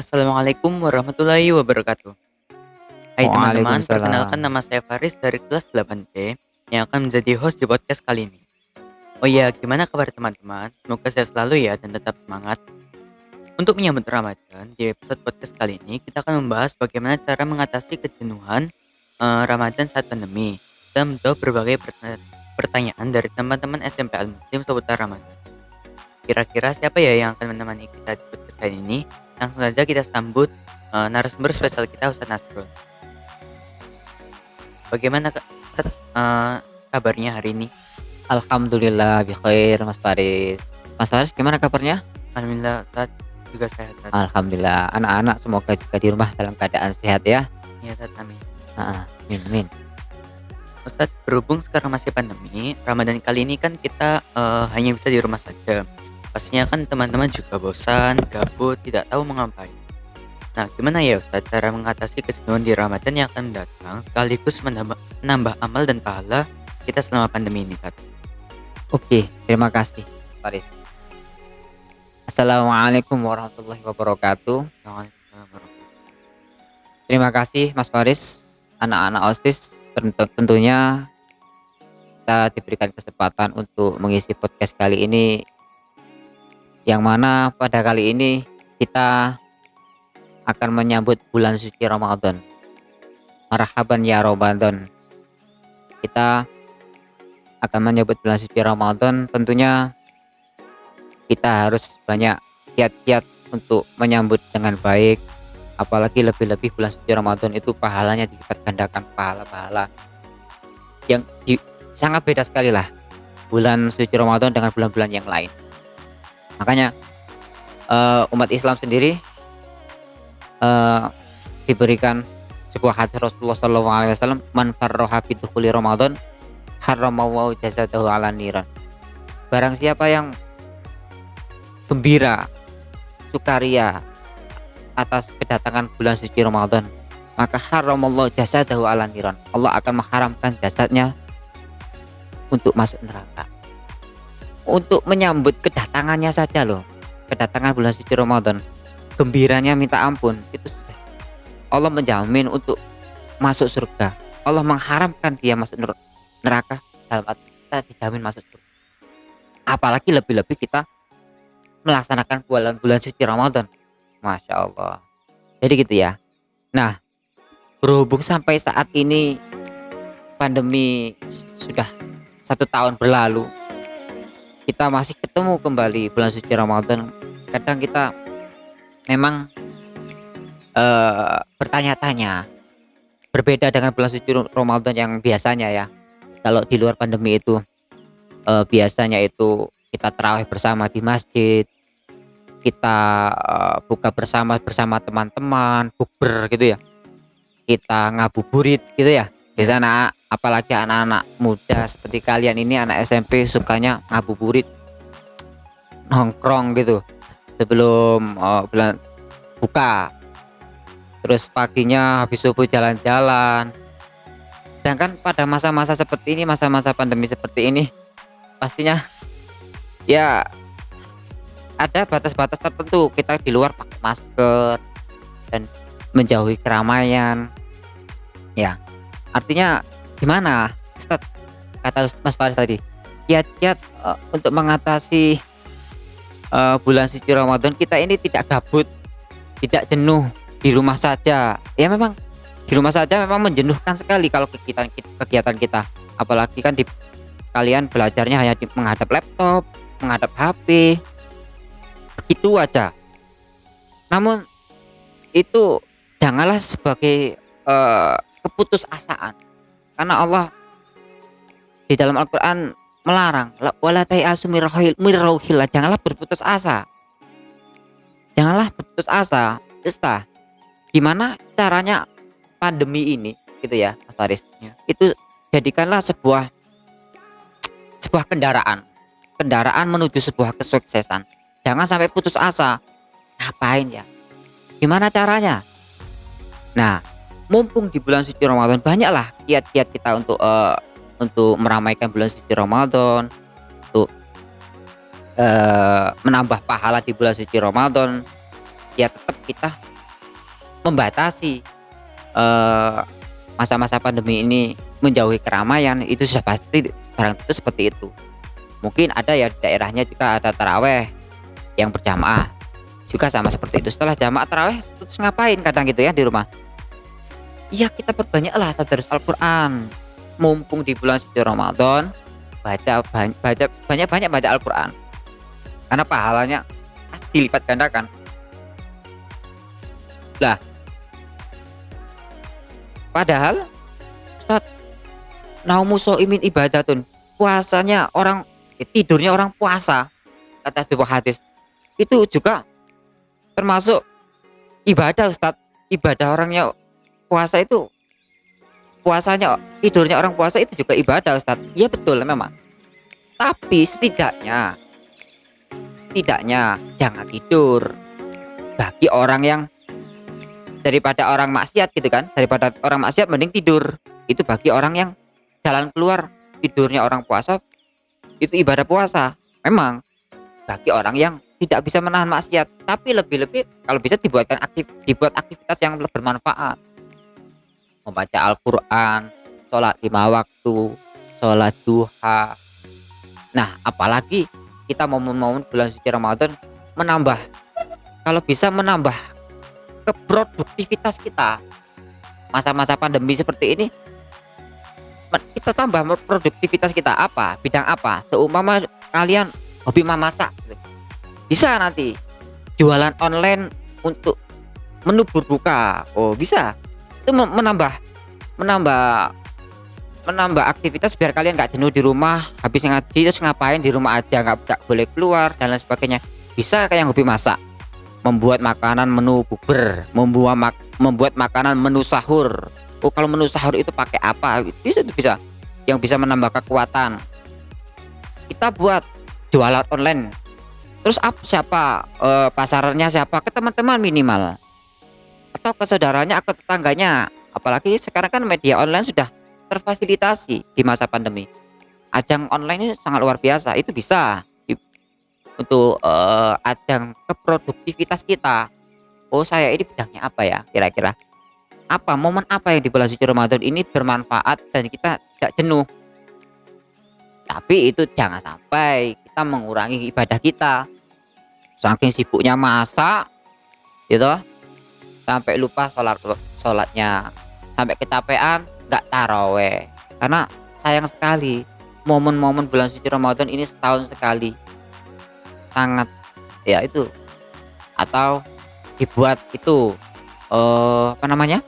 Assalamualaikum warahmatullahi wabarakatuh. Hai teman-teman, Waalaikumsalam. perkenalkan nama saya Faris dari kelas 8C yang akan menjadi host di podcast kali ini. Oh iya, gimana kabar teman-teman? Semoga sehat selalu ya dan tetap semangat. Untuk menyambut Ramadan, di episode podcast kali ini kita akan membahas bagaimana cara mengatasi kejenuhan Ramadan saat pandemi dan menjawab berbagai pertanyaan dari teman-teman SMP Al-Muslim seputar Ramadan. Kira-kira siapa ya yang akan menemani kita di podcast kali ini? Langsung saja kita sambut narasumber spesial kita Ustaz Nasrul. Bagaimana kabarnya hari ini? Alhamdulillah bikhair Mas Faris. Mas Faris gimana kabarnya? Alhamdulillah Ustaz juga sehat Ustaz. Alhamdulillah, anak-anak semoga juga di rumah dalam keadaan sehat ya. Ya Ustaz, amin. Heeh, amin amin. Ustaz, berhubung sekarang masih pandemi, Ramadan kali ini kan kita hanya bisa di rumah saja. Pastinya kan teman-teman juga bosan, gabut, tidak tahu mau ngapain. Nah, gimana ya Ustaz cara mengatasi kejenuhan di Ramadan yang akan datang sekaligus menambah amal dan pahala kita selama pandemi ini, Ustaz? Oke, terima kasih Faris. Assalamualaikum warahmatullahi wabarakatuh. Waalaikumsalam warahmatullahi Terima kasih Mas Faris, anak-anak OSIS tentunya kita diberikan kesempatan untuk mengisi podcast kali ini, yang mana pada kali ini kita akan menyambut bulan suci Ramadan. Marhaban ya Ramadan. Kita akan menyambut bulan suci Ramadan, tentunya kita harus banyak kiat-kiat untuk menyambut dengan baik. Apalagi lebih-lebih bulan suci Ramadan itu pahalanya dilipat gandakan, pahala-pahala yang sangat beda sekali lah bulan suci Ramadan dengan bulan-bulan yang lain. Makanya umat Islam sendiri diberikan sebuah hadis Rasulullah SAW, man farroha bidukhuli Ramadan harramallahu jasadahu ala niran. Barang siapa yang gembira, sukaria atas kedatangan bulan suci Ramadan, maka harramallahu jasadahu ala niran. Allah akan mengharamkan jasadnya untuk masuk neraka. Untuk menyambut kedatangannya saja loh, kedatangan bulan suci Ramadan, gembiranya minta ampun, itu sudah Allah menjamin untuk masuk surga. Allah mengharamkan dia masuk neraka, dalam arti kita dijamin masuk surga. Apalagi lebih-lebih kita melaksanakan bulan-bulan suci Ramadan. Masya Allah. Jadi gitu ya. Nah, berhubung sampai saat ini pandemi sudah 1 tahun berlalu, kita masih ketemu kembali bulan suci Ramadan. Kadang kita memang bertanya-tanya, berbeda dengan bulan suci Ramadan yang biasanya ya. Kalau di luar pandemi itu biasanya itu kita tarawih bersama di masjid, kita buka bersama teman-teman, bukber gitu ya. Kita ngabuburit gitu ya. Di sana apalagi anak-anak muda seperti kalian ini, anak SMP, sukanya ngabuburit, nongkrong gitu sebelum bulan buka. Terus paginya habis subuh jalan-jalan. Sedangkan pada masa-masa seperti ini, masa-masa pandemi seperti ini, pastinya ya ada batas-batas tertentu. Kita di luar pakai masker dan menjauhi keramaian. Ya, artinya gimana, Ustadz? Kata Mas Faris tadi, kiat-kiat untuk mengatasi bulan suci Ramadan kita ini tidak gabut, tidak jenuh di rumah saja. Ya memang di rumah saja memang menjenuhkan sekali kalau kegiatan kita. Apalagi kan kalian belajarnya hanya menghadap laptop, menghadap HP, begitu aja. Namun itu janganlah sebagai keputusasaan, karena Allah di dalam Al-Quran melarang, wala tayasu mir rauhillah, janganlah berputus asa. Janganlah berputus asa. Gimana caranya pandemi ini gitu ya Mas Faris ya. Itu jadikanlah sebuah kendaraan menuju sebuah kesuksesan. Jangan sampai putus asa. Ngapain ya, gimana caranya? Nah, mumpung di bulan suci Ramadan, banyaklah kiat-kiat kita untuk meramaikan bulan suci Ramadan, untuk menambah pahala di bulan suci Ramadan. Ya tetap kita membatasi eh, masa-masa pandemi ini, menjauhi keramaian, itu sudah pasti barang tentu seperti itu. Mungkin ada ya di daerahnya juga ada taraweh yang berjamaah, juga sama seperti itu. Setelah jamaah taraweh terus ngapain kadang gitu ya di rumah? Iya, kita perbanyaklah tadarus Al-Qur'an. Mumpung di bulan suci Ramadan, banyak-banyak baca Al-Qur'an. Karena pahalanya pasti dilipat gandakan. Lah, padahal Ustaz, naumu imin ibadatun. Puasanya orang tidurnya orang puasa, kata sebuah hadis. Itu juga termasuk ibadah, Ustaz. Ibadah orangnya puasa itu, puasanya tidurnya orang puasa itu juga ibadah, Ustaz. Iya betul memang. Tapi setidaknya jangan tidur bagi orang yang, daripada orang maksiat gitu kan, daripada orang maksiat mending tidur. Itu bagi orang yang jalan keluar, tidurnya orang puasa itu ibadah puasa. Memang bagi orang yang tidak bisa menahan maksiat, tapi lebih-lebih kalau bisa dibuat aktivitas yang bermanfaat. Membaca Al-Qur'an, sholat 5 waktu, sholat duha. Nah, apalagi kita momen-momen bulan suci Ramadan menambah, kalau bisa menambah keproduktivitas kita. Masa-masa pandemi seperti ini kita tambah produktivitas kita, apa? Bidang apa? Seumpama kalian hobi memasak gitu. Bisa nanti jualan online untuk menu berbuka. Oh, bisa. Itu menambah aktivitas biar kalian nggak jenuh di rumah, habis ngaji terus ngapain di rumah aja, nggak boleh keluar dan lain sebagainya. Bisa kayak yang hobi masak, membuat makanan menu bukber, membuat makanan menu sahur. Oh, kalau menu sahur itu pakai apa? Bisa, itu bisa. Yang bisa menambah kekuatan. Kita buat jualan online. Terus siapa pasarannya, siapa? Ke teman-teman minimal. Atau ke saudaranya, ke tetangganya. Apalagi sekarang kan media online sudah terfasilitasi di masa pandemi. Ajang online ini sangat luar biasa. Itu bisa untuk ajang keproduktivitas kita. Oh, saya ini bidangnya apa ya kira-kira? Apa momen apa yang di bulan suci Ramadan ini bermanfaat dan kita tidak jenuh. Tapi itu jangan sampai kita mengurangi ibadah kita. Saking sibuknya masak gitu, sampai lupa sholatnya, sampai kecapean nggak taraweh. Karena sayang sekali momen-momen bulan suci Ramadan ini setahun sekali, sangat ya itu. Atau dibuat itu apa namanya,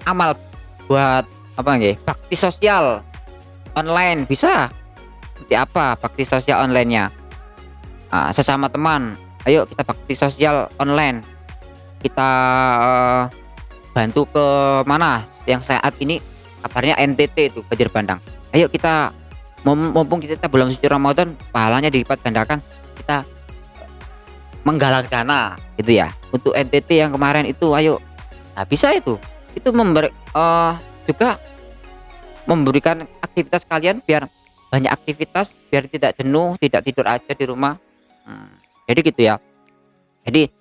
amal buat apa nggih, bakti sosial online. Bisa seperti apa bakti sosial onlinenya? Sesama teman, ayo kita bakti sosial online. Kita bantu ke mana yang saat ini kabarnya NTT itu banjir bandang. Ayo kita mumpung kita belum suci Ramadan, pahalanya dilipat gandakan, kita menggalang dana gitu ya untuk NTT yang kemarin itu. Ayo, nah bisa itu juga memberikan aktivitas kalian biar banyak aktivitas, biar tidak jenuh, tidak tidur aja di rumah. Jadi gitu ya. Jadi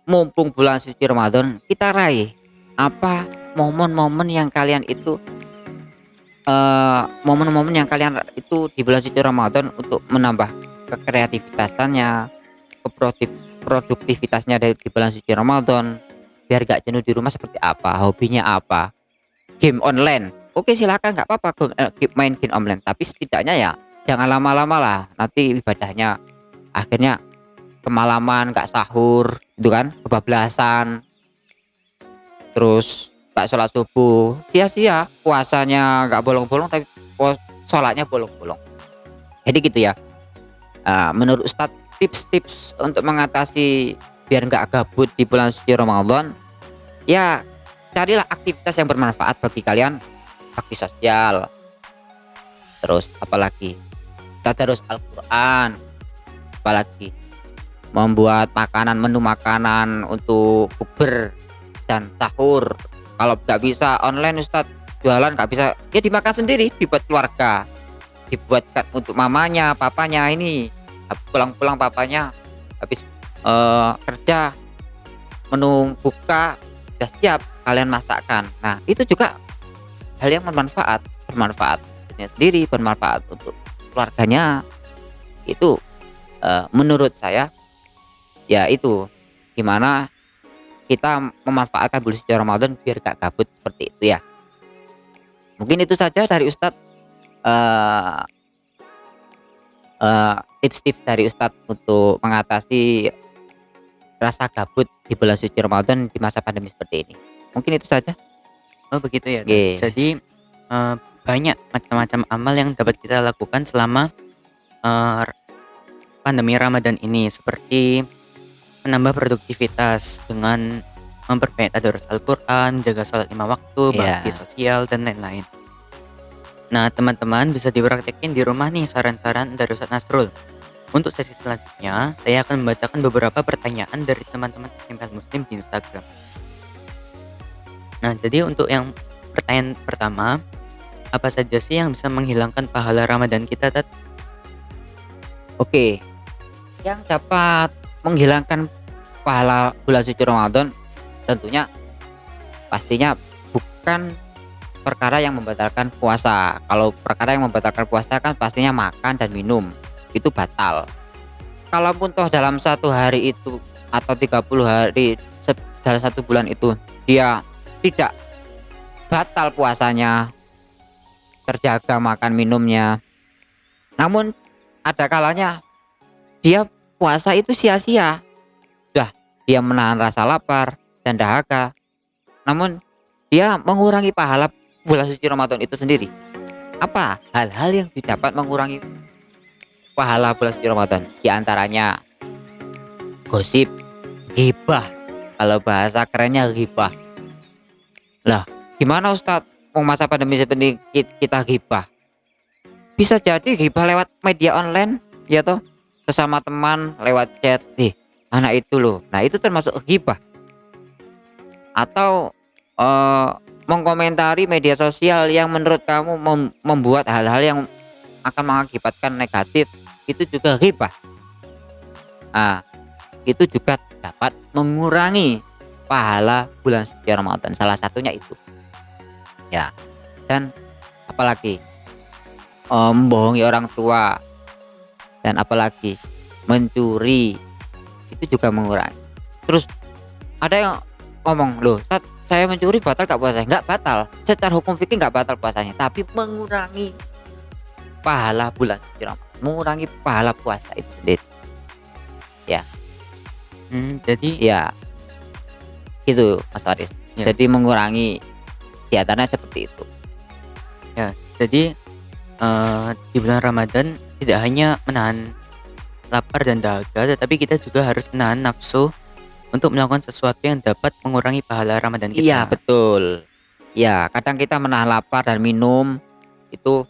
mumpung bulan suci Ramadan, kita raih apa momen-momen yang kalian itu di bulan suci Ramadan untuk menambah kekreativitasannya, produktivitasnya di bulan suci Ramadan, biar gak jenuh di rumah. Seperti apa, hobinya apa, game online, oke silakan, nggak apa-apa main game online, tapi setidaknya ya jangan lama-lama lah, nanti ibadahnya akhirnya kemalaman, nggak sahur itu kan, kebablasan, terus nggak sholat subuh, sia-sia puasanya, nggak bolong-bolong tapi sholatnya bolong-bolong. Jadi gitu ya. Menurut Ustadz, tips-tips untuk mengatasi biar nggak gabut di bulan suci Ramadan, ya carilah aktivitas yang bermanfaat bagi kalian, bakti sosial, terus apalagi tadarus Al-Qur'an, apalagi membuat menu makanan untuk bukber dan sahur. Kalau nggak bisa online Ustadz, jualan nggak bisa, ya dimakan sendiri, dibuat keluarga, dibuatkan untuk mamanya, papanya. Ini pulang-pulang papanya habis kerja, menu buka sudah siap, kalian masakkan. Nah, itu juga hal yang bermanfaat untuknya sendiri, bermanfaat untuk keluarganya. Itu, menurut saya, ya itu, gimana kita memanfaatkan bulan suci Ramadan biar gak gabut seperti itu ya. Mungkin itu saja dari Ustadz, eee tips-tips dari Ustadz untuk mengatasi rasa gabut di bulan suci Ramadan di masa pandemi seperti ini. Mungkin itu saja. Oh begitu ya, Kak. Oke. Jadi, banyak macam-macam amal yang dapat kita lakukan selama, eee, pandemi Ramadan ini, seperti menambah produktivitas dengan memperbanyak tadarus Al-Qur'an, jaga sholat 5 waktu, bakti Iya. sosial, dan lain-lain. Nah, teman-teman bisa dipraktekin di rumah nih saran-saran dari Ustadz Nasrul. Untuk sesi selanjutnya, saya akan membacakan beberapa pertanyaan dari teman-teman SMP Muslim di Instagram. Nah, jadi untuk yang pertanyaan pertama, apa saja sih yang bisa menghilangkan pahala Ramadan kita, Tat? Oke, yang dapat menghilangkan pahala bulan suci Ramadan tentunya pastinya bukan perkara yang membatalkan puasa. Kalau perkara yang membatalkan puasa kan pastinya makan dan minum, itu batal. Kalaupun toh dalam satu hari itu atau 30 hari dalam satu bulan itu dia tidak batal puasanya, terjaga makan minumnya, namun ada kalanya dia puasa itu sia-sia. Sudah dia menahan rasa lapar dan dahaga, namun dia mengurangi pahala bulan suci Ramadan itu sendiri. Apa hal-hal yang didapat mengurangi pahala bulan suci Ramadan? Di antaranya gosip, ghibah. Kalau bahasa kerennya ghibah. Lah, gimana Ustadz? Mau masa pandemi seperti kita ghibah? Bisa jadi ghibah lewat media online, ya toh? Sesama teman lewat chat, anak itu loh. Nah, itu termasuk ghibah. Atau mengkomentari media sosial yang menurut kamu membuat hal-hal yang akan mengakibatkan negatif, itu juga ghibah. Nah, itu juga dapat mengurangi pahala bulan suci Ramadan. Salah satunya itu. Ya. Dan apalagi membohongi orang tua, dan apalagi mencuri, itu juga mengurangi. Terus ada yang ngomong, "Loh, Tat, saya mencuri batal gak puasanya?" Nggak batal. Secara hukum fikih nggak batal puasanya, tapi mengurangi pahala bulan suci Ramadan, mengurangi pahala puasa itu sendiri. Ya, Jadi ya gitu Mas Faris. ya, Jadi mengurangi di antaranya seperti itu. ya. Jadi di bulan Ramadan tidak hanya menahan lapar dan dahaga, tetapi kita juga harus menahan nafsu untuk melakukan sesuatu yang dapat mengurangi pahala Ramadan Iya, kita. betul. Ya, kadang kita menahan lapar dan minum itu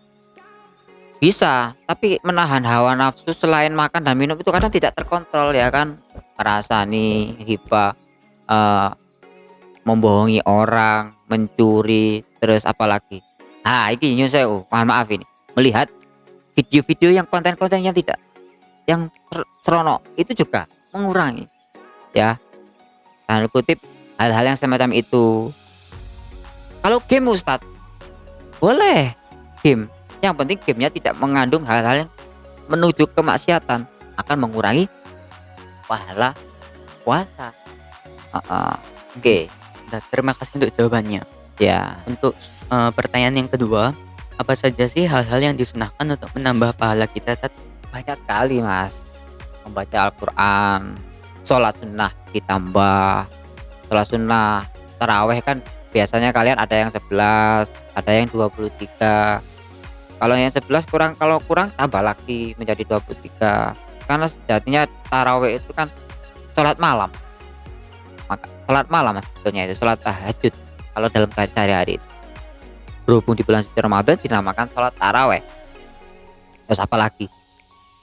bisa, tapi menahan hawa nafsu selain makan dan minum itu kadang tidak terkontrol ya kan. Merasa nih ghibah, eee, membohongi orang, mencuri, terus apalagi. Iki nyun sewu, mohon maaf ini, melihat video-video yang konten-konten yang tidak yang seronok itu juga mengurangi ya, tanda kutip, hal-hal yang semacam itu. Kalau game Ustadz, boleh game, yang penting gamenya tidak mengandung hal-hal yang menuju kemaksiatan, akan mengurangi pahala puasa. Heeh, oke, Nah, terima kasih untuk jawabannya. ya. Untuk pertanyaan yang kedua, apa saja sih hal-hal yang disunahkan untuk menambah pahala kita, Tat? Banyak sekali Mas, membaca Al-Quran, sholat sunnah ditambah, sholat sunnah, taraweh kan biasanya kalian ada yang 11, ada yang 23. Kalau yang 11 kurang, kalau kurang tambah lagi menjadi 23. Karena sejatinya taraweh itu kan sholat malam. Maka sholat malam Mas, sebetulnya itu sholat tahajud kalau dalam sehari-hari itu. Berhubung di bulan suci Ramadan dinamakan sholat taraweh. Terus apalagi?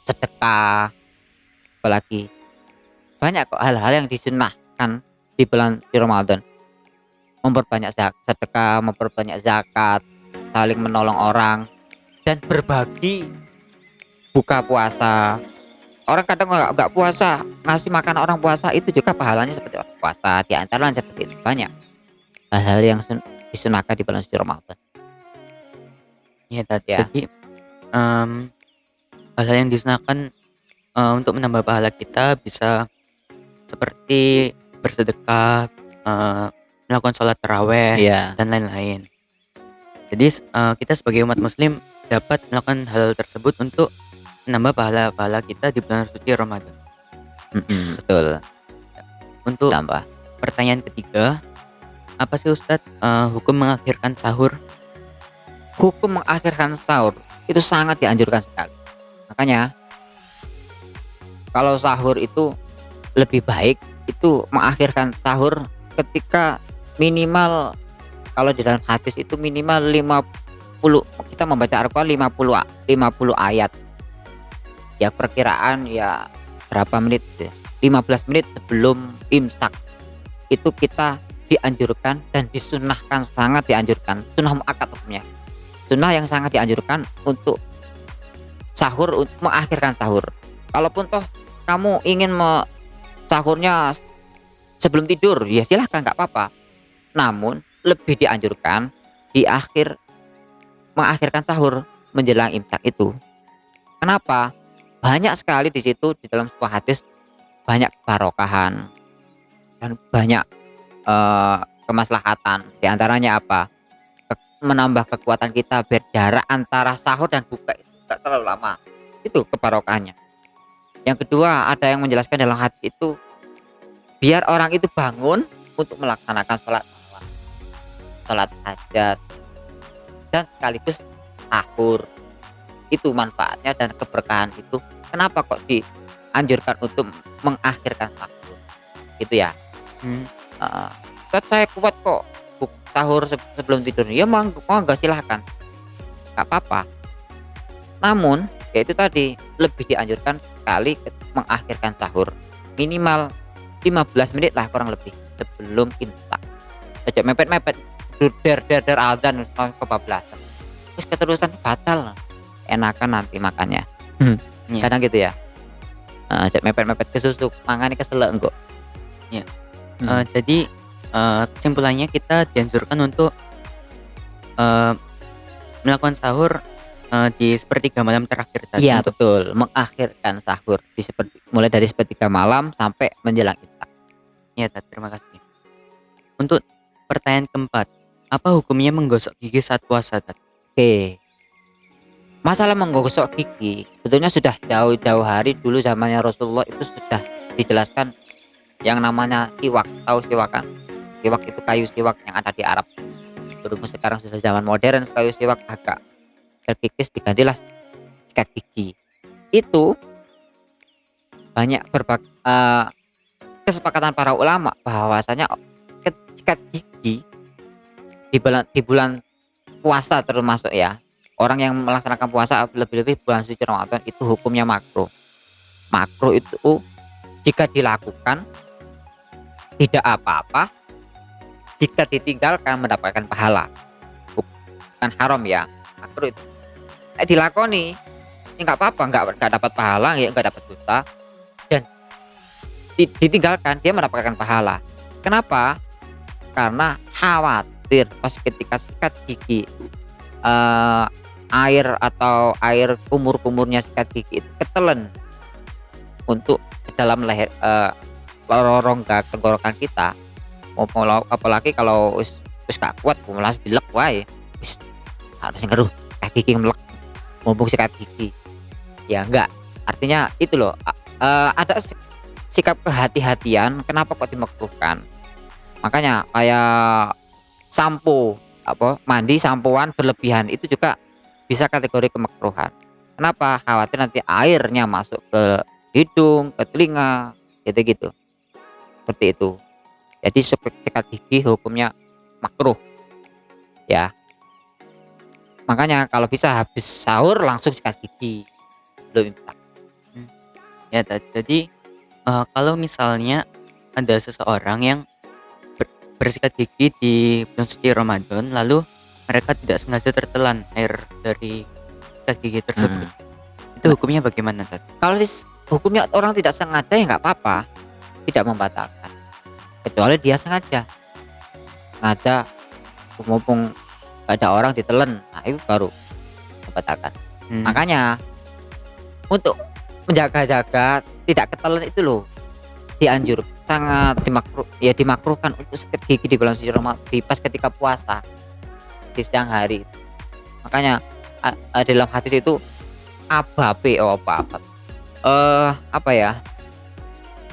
Sedekah, apalagi banyak kok hal-hal yang disunahkan di bulan di Ramadan. Memperbanyak sedekah, memperbanyak zakat, saling menolong orang, dan berbagi buka puasa. Orang kadang nggak puasa, ngasih makan orang puasa itu juga pahalanya seperti orang puasa, di antaranya seperti itu. Banyak hal-hal yang disunahkan di bulan suci Ramadan. Iya, Tat. Ya, Jadi, hal-hal yang disunahkan, untuk menambah pahala kita bisa seperti bersedekah, melakukan sholat taraweh, iya, dan lain-lain. Jadi, kita sebagai umat muslim dapat melakukan hal tersebut untuk menambah pahala-pahala kita di bulan suci Ramadan. betul, Untuk tambah. pertanyaan ketiga, apa sih Ustadz, hukum mengakhirkan sahur? Hukum mengakhirkan sahur itu sangat dianjurkan sekali. Makanya kalau sahur itu lebih baik itu mengakhirkan sahur ketika minimal, kalau di dalam hadis itu minimal 50, kita membaca Al-Qur'an 50 ayat. Ya perkiraan ya berapa menit ya, 15 menit sebelum imsak itu kita dianjurkan dan disunahkan, sangat dianjurkan, sunnah muakkad hukumnya. Sunnah yang sangat dianjurkan untuk sahur, untuk mengakhirkan sahur. Kalaupun toh kamu ingin sahurnya sebelum tidur, ya silahkan, nggak apa-apa. Namun lebih dianjurkan di mengakhirkan sahur menjelang imsak itu. Kenapa? Banyak sekali di situ di dalam sebuah hadis, banyak barokahan dan banyak kemaslahatan. Di antaranya apa? Menambah kekuatan kita biar jarak antara sahur dan buka itu tidak terlalu lama. Itu kebarokahannya. Yang kedua, ada yang menjelaskan dalam hadis itu biar orang itu bangun untuk melaksanakan sholat malam, sholat hajat, dan sekaligus sahur. Itu manfaatnya dan keberkahan itu. Kenapa kok dianjurkan untuk mengakhirkan sahur? Itu ya. Hmm, Ustaz, saya kuat kok sahur sebelum tidur. Ya mau nggak, silahkan, nggak apa-apa. Namun ya itu tadi, lebih dianjurkan sekali mengakhirkan sahur minimal 15 menit lah kurang lebih sebelum imsak. Sejak mepet-mepet der azan kebablasan, terus keterusan batal, enakan nanti makannya. iya, Kadang gitu ya. Sejak mepet-mepet kesusuk mangane keselak engko. iya. Hmm. Jadi, kesimpulannya kita dianjurkan untuk, eee, melakukan sahur, di sepertiga malam terakhir tadi Iya untuk betul, mengakhirkan sahur mulai dari sepertiga malam sampai menjelang imsak. iya, Tat, terima kasih. Untuk pertanyaan keempat, apa hukumnya menggosok gigi saat puasa, Tat? Oke, masalah menggosok gigi sebetulnya sudah jauh-jauh hari dulu zamannya Rasulullah itu sudah dijelaskan yang namanya siwak. Tahu siwak kan? Siwak itu kayu siwak yang ada di Arab. Berhubung sekarang sudah zaman modern, kayu siwak agak terkikis, digantilah sikat gigi. Itu banyak kesepakatan para ulama bahwasanya sikat gigi di bulan puasa termasuk ya. Orang yang melaksanakan puasa lebih-lebih bulan suci Ramadan itu hukumnya makruh. Makruh itu jika dilakukan tidak apa-apa, jika ditinggalkan mendapatkan pahala. Bukan haram ya. Makruh itu. Dilakoni, ini nggak apa-apa, nggak dapat pahala, ya nggak dapat dosa, dan ditinggalkan dia mendapatkan pahala. Kenapa? Karena khawatir pas ketika sikat gigi, air kumur-kumurnya sikat gigi itu ketelen untuk ke dalam leher, rongga tenggorokan kita. Apalagi kalau wis gak kuat malah dilek wae, wis harus ngeruh sikat gigi melek mumpung sikat gigi. Ya enggak, artinya itu loh, ada sikap kehati-hatian kenapa kok dimakruhkan. Makanya kayak mandi sampoan berlebihan itu juga bisa kategori kemakruhan. Kenapa? Khawatir nanti airnya masuk ke hidung, ke telinga, gitu-gitu. Seperti itu. Jadi sikat gigi hukumnya makruh. Ya. Makanya kalau bisa habis sahur langsung sikat gigi. Belum imsak. Ya, Tat. Jadi, kalau misalnya ada seseorang yang bersikat gigi di bulan suci Ramadan, lalu mereka tidak sengaja tertelan air dari sikat gigi tersebut, itu hukumnya bagaimana, Tat? Kalau hukumnya orang tidak sengaja ya nggak apa-apa, tidak membatalkan. Kecuali dia sengaja, sengaja mumpung nggak ada orang ditelen, nah itu baru membatalkan. Hmm. Makanya untuk menjaga-jaga tidak ketelen itu loh sangat dimakruhkan untuk sikat gigi di bulan suci Ramadan pas ketika puasa di siang hari. Makanya dalam hadis itu apa ya,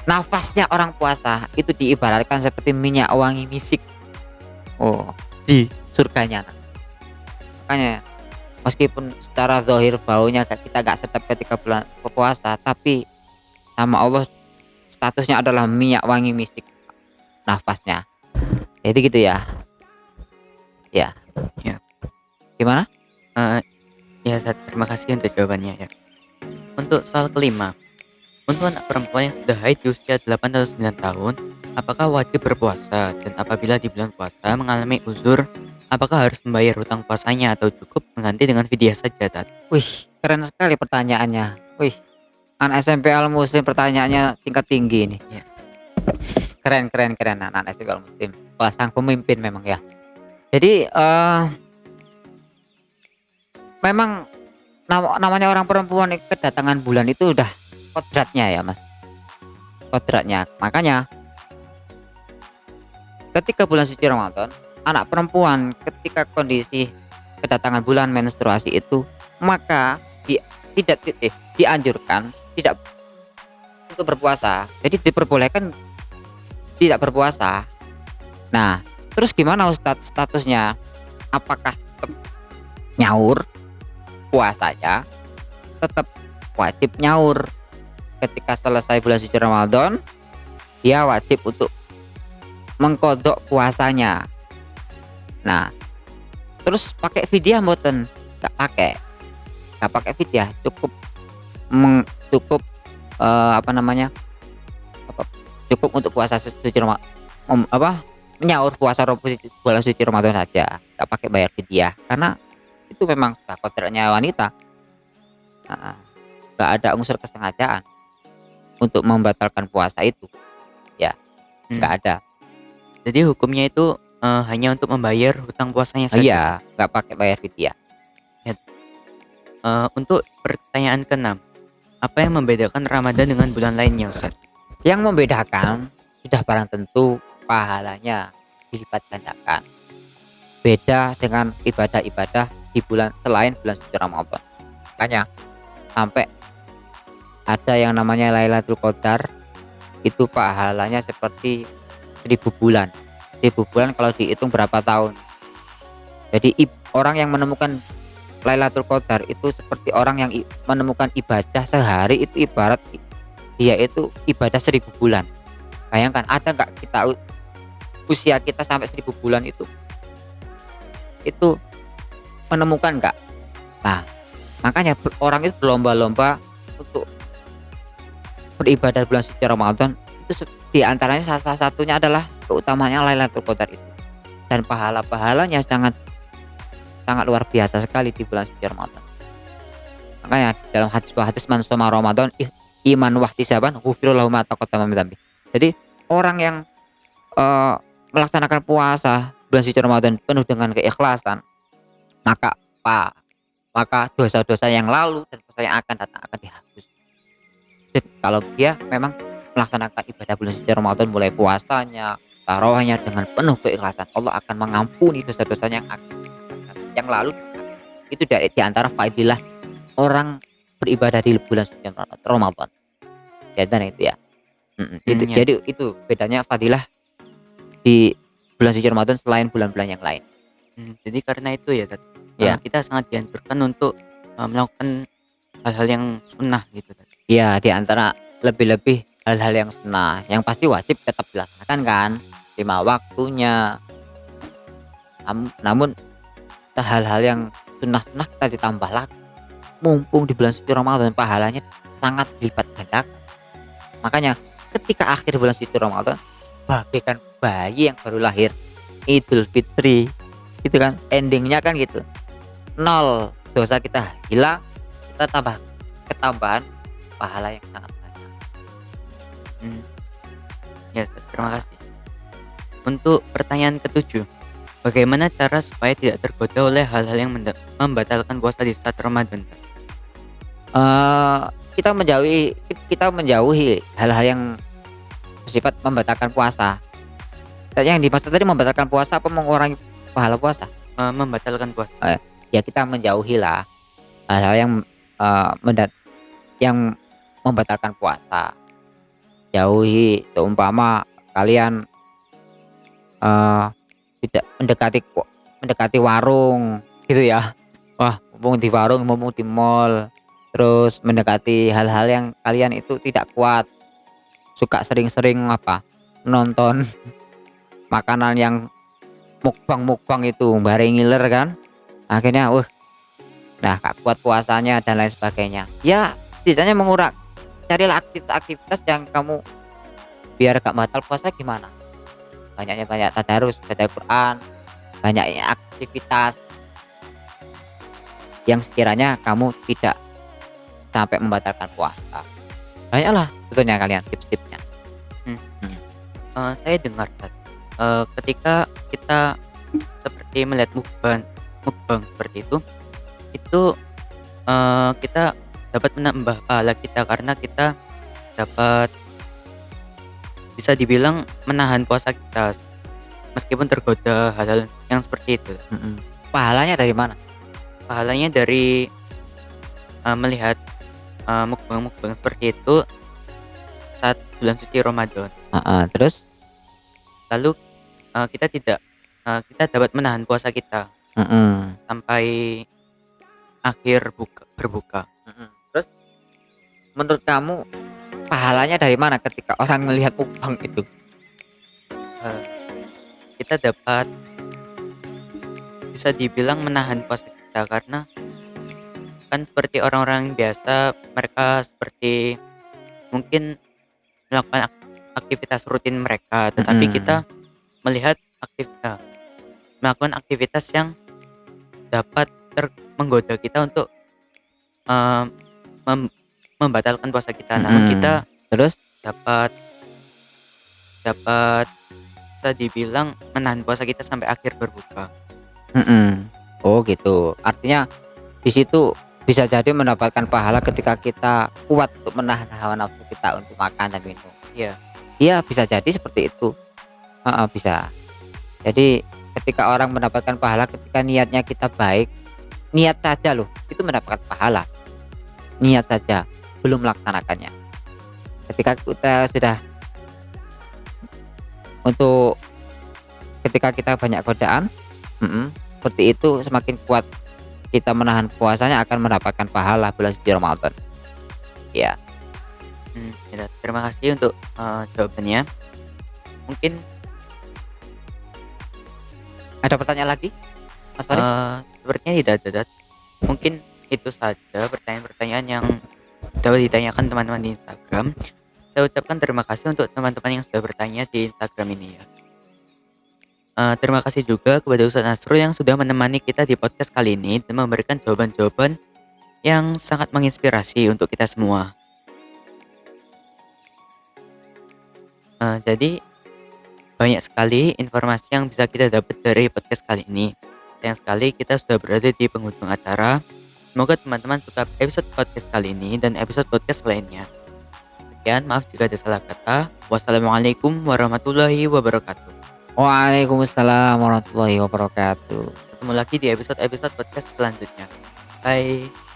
nafasnya orang puasa itu diibaratkan seperti minyak wangi misik di surganya. Makanya meskipun secara zahir baunya kita gak sedap ketika bulan puasa, tapi sama Allah statusnya adalah minyak wangi misik nafasnya. Jadi gitu ya. Ya. Ya. Gimana? Ya, terima kasih untuk jawabannya ya. Untuk soal kelima, untuk anak perempuan yang sudah haid di usia 8 atau 9 tahun, apakah wajib berpuasa? Dan apabila di bulan puasa mengalami uzur, apakah harus membayar hutang puasanya atau cukup mengganti dengan fidyah saja, Tat? Wih, keren sekali pertanyaannya. Wih, anak SMP Al Muslim pertanyaannya tingkat tinggi ini. Ya. Keren anak SMP Al Muslim. Wah, sang pemimpin memang ya. Jadi memang namanya orang perempuan kedatangan bulan itu udah kodratnya ya Mas. Kodratnya. Makanya ketika bulan suci Ramadan, anak perempuan ketika kondisi kedatangan bulan menstruasi itu, maka tidak dianjurkan tidak untuk berpuasa. Jadi diperbolehkan tidak berpuasa. Nah, terus gimana Ustadz statusnya? Apakah tetap nyaur puasanya? Tetap wajib nyaur. Ketika selesai bulan suci Ramadan, dia wajib untuk mengkodok puasanya. Nah, terus pakai fidyah mboten? Gak pakai fidyah, cukup cukup untuk puasa suci Ramadan, menyaur puasa bulan suci Ramadan saja, gak pakai bayar fidyah karena itu memang sudah kodratnya wanita. Gak ada unsur kesengajaan untuk membatalkan puasa itu ya. Gak ada. Jadi hukumnya itu hanya untuk membayar hutang puasanya saja. Iya, gak pakai bayar fidyah. Untuk pertanyaan ke-6, apa yang membedakan Ramadan dengan bulan lainnya, Ustaz? Yang membedakan sudah barang tentu pahalanya dilipat gandakan. Beda dengan ibadah-ibadah di bulan selain bulan suci Ramadan. Makanya sampai ada yang namanya Lailatul Qadar, itu pahalanya seperti 1000 bulan. 1000 bulan kalau dihitung berapa tahun. Jadi orang yang menemukan Lailatul Qadar itu seperti orang yang menemukan ibadah sehari, itu ibarat dia itu ibadah 1000 bulan. Bayangkan, ada nggak kita usia kita sampai 1000 bulan itu menemukan nggak? Nah, makanya orang itu berlomba-lomba untuk beribadah bulan suci Ramadan. Itu diantaranya salah satunya adalah keutamanya Lailatul Qadar itu, dan pahalanya sangat luar biasa sekali di bulan suci Ramadan. Makanya dalam hadis man shoma Ramadan iman wahtisaban ghufira lahu ma taqaddama min dzambi. Jadi orang yang melaksanakan puasa bulan suci Ramadan penuh dengan keikhlasan, maka dosa-dosa yang lalu dan dosa yang akan datang akan dihapus. Dan kalau dia memang melaksanakan ibadah bulan suci Ramadan, mulai puasanya, tarawihnya dengan penuh keikhlasan, Allah akan mengampuni dosa-dosanya yang lalu. Itu di antara fadilah orang beribadah di bulan suci Ramadan. Dan itu ya. Jadi itu bedanya fadilah di bulan suci Ramadan selain bulan-bulan yang lain. Jadi karena itu ya, kita sangat dianjurkan untuk melakukan hal-hal yang sunnah gitu. Iya, di antara lebih-lebih hal-hal yang sunnah, yang pasti wajib tetap dilaksanakan kan, 5 waktunya. Namun hal-hal yang sunnah-sunnah kita ditambah lagi. Mumpung di bulan suci Ramadan pahalanya sangat dilipat gandakan. Makanya ketika akhir bulan suci Ramadan, bagaikan bayi yang baru lahir, Idul Fitri, gitu kan, endingnya kan gitu, 0 dosa kita hilang, kita tambah ketambahan pahala yang sangat banyak. Mmm, ya, terima kasih. Untuk pertanyaan ketujuh, bagaimana cara supaya tidak tergoda oleh hal-hal yang membatalkan puasa di saat Ramadan, Kak? Eee, kita menjauhi hal-hal yang bersifat membatalkan puasa. Yang dimaksud tadi membatalkan puasa apa mengurangi pahala puasa? Membatalkan puasa. Ya kita menjauhilah hal-hal yang, eee, mendat yang membatalkan puasa. Jauhi seumpama kalian, eee, tidak mendekati warung gitu ya. Wah, mumpung di warung, mumpung di mall, terus mendekati hal-hal yang kalian itu tidak kuat, suka sering-sering nonton makanan yang mukbang-mukbang itu, bare ngiler kan, akhirnya nah gak kuat puasanya dan lain sebagainya. Ya setidaknya carilah aktivitas yang kamu biar gak batal puasa gimana, banyak tadarus, baca Quran, banyaknya aktivitas yang sekiranya kamu tidak sampai membatalkan puasa. Banyaklah sebetulnya kalian tips-tipsnya. Mmm, Mhm, saya dengar tadi, ketika kita seperti melihat mukbang mukbang seperti itu, kita dapat menambah pahala kita karena kita dapat bisa dibilang menahan puasa kita meskipun tergoda hal-hal yang seperti itu. mhm. Pahalanya dari mana? Pahalanya dari, melihat, mukbang-mukbang seperti itu saat bulan suci Ramadan. Heeh, terus? Lalu, kita dapat menahan puasa kita Mhm, sampai akhir berbuka. mhm. Terus menurut kamu pahalanya dari mana ketika orang melihat mukbang itu? Eee, kita dapat bisa dibilang menahan puasa kita karena kan seperti orang-orang biasa mereka seperti mungkin melakukan aktivitas rutin mereka, tetapi Mhm, kita melihat melakukan aktivitas yang dapat menggoda kita untuk, eee, mem membatalkan puasa kita. Namun mhm. kita Terus? dapat dapat bisa dibilang menahan puasa kita sampai akhir berbuka. Mhm. Oh gitu. Artinya di situ bisa jadi mendapatkan pahala ketika kita kuat untuk menahan hawa nafsu kita untuk makan dan minum. Iya, Iya bisa jadi seperti itu. Heeh, bisa. Jadi ketika orang mendapatkan pahala ketika niatnya kita baik, niat saja loh itu mendapatkan pahala. Niat saja, belum melaksanakannya. Ketika kita sudah untuk ketika kita banyak godaan, seperti itu semakin kuat kita menahan puasanya akan mendapatkan pahala bulan suci Ramadan. Iya. ya, terima kasih untuk, jawabannya. Mungkin, Ada pertanyaan lagi, Mas Faris? sepertinya tidak ada, mungkin itu saja pertanyaan-pertanyaan yang dapat ditanyakan teman-teman di Instagram. Saya ucapkan terima kasih untuk teman-teman yang sudah bertanya di Instagram ini ya. Terima kasih juga kepada Ustadz Nasrul yang sudah menemani kita di podcast kali ini dan memberikan jawaban-jawaban yang sangat menginspirasi untuk kita semua. Jadi banyak sekali informasi yang bisa kita dapat dari podcast kali ini. Sayang sekali kita sudah berada di penghujung acara. Semoga teman-teman suka episode podcast kali ini dan episode podcast lainnya. Sekian, maaf jika ada salah kata. Wassalamualaikum warahmatullahi wabarakatuh. Waalaikumsalam warahmatullahi wabarakatuh. Ketemu lagi di episode-episode podcast selanjutnya. Bye.